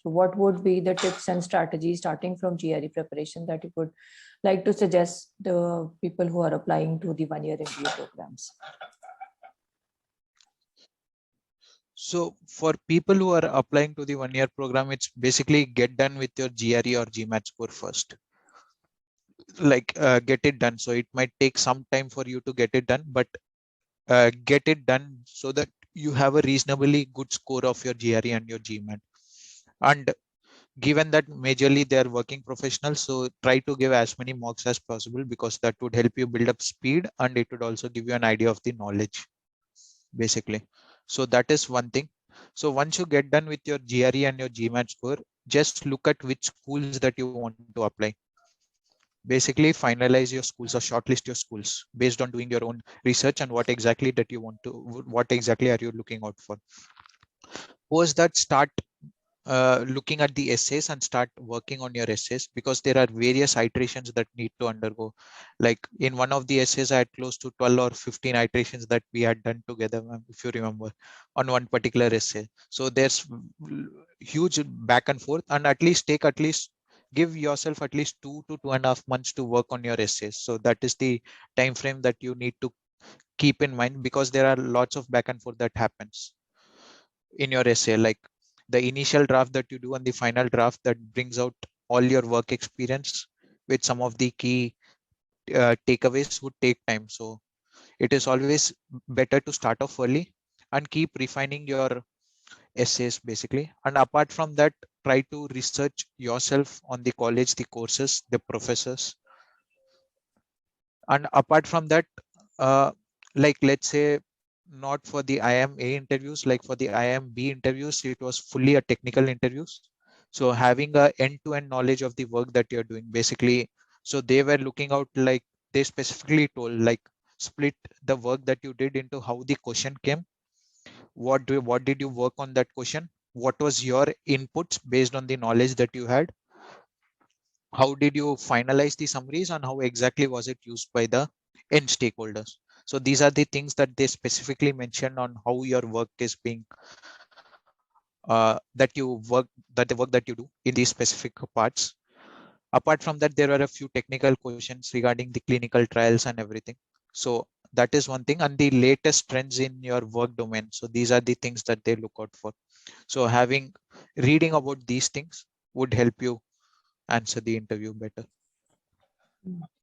So what would be the tips and strategies starting from GRE preparation that you would like to suggest the people who are applying to the one-year MBA programs? So for people who are applying to the one-year program, it's basically get done with your GRE or GMAT score first. Like get it done. So it might take some time for you to get it done, but get it done so that you have a reasonably good score of your GRE and your GMAT. And given that majorly they are working professionals, so try to give as many mocks as possible, because that would help you build up speed and it would also give you an idea of the knowledge, basically. So that is one thing. So once you get done with your GRE and your GMAT score, just look at which schools that you want to apply. Basically finalize your schools or shortlist your schools based on doing your own research and what exactly that you want to, what exactly are you looking out for. Post that, start looking at the essays and start working on your essays, because there are various iterations that need to undergo. Like in one of the essays, I had close to 12 or 15 iterations that we had done together, if you remember, on one particular essay. So there's huge back and forth, and at least give yourself at least 2 to 2.5 months to work on your essays. So that is the time frame that you need to keep in mind, because there are lots of back and forth that happens in your essay. Like the initial draft that you do and the final draft that brings out all your work experience with some of the key takeaways would take time. So it is always better to start off early and keep refining your essays, basically. And apart from that, try to research yourself on the college, the courses, the professors. And apart from that, like let's say not for the IIMA interviews, like for the IIMB interviews, it was fully a technical interviews. So having a end-to-end knowledge of the work that you're doing, basically. So they were looking out, like they specifically told, like split the work that you did into how the question came. What did you work on that question? What was your inputs based on the knowledge that you had? How did you finalize the summaries, and how exactly was it used by the end stakeholders? So these are the things that they specifically mentioned on how your work is being that the work that you do in these specific parts. Apart from that, there were a few technical questions regarding the clinical trials and everything. So that is one thing, and the latest trends in your work domain. So these are the things that they look out for. So reading about these things would help you answer the interview better.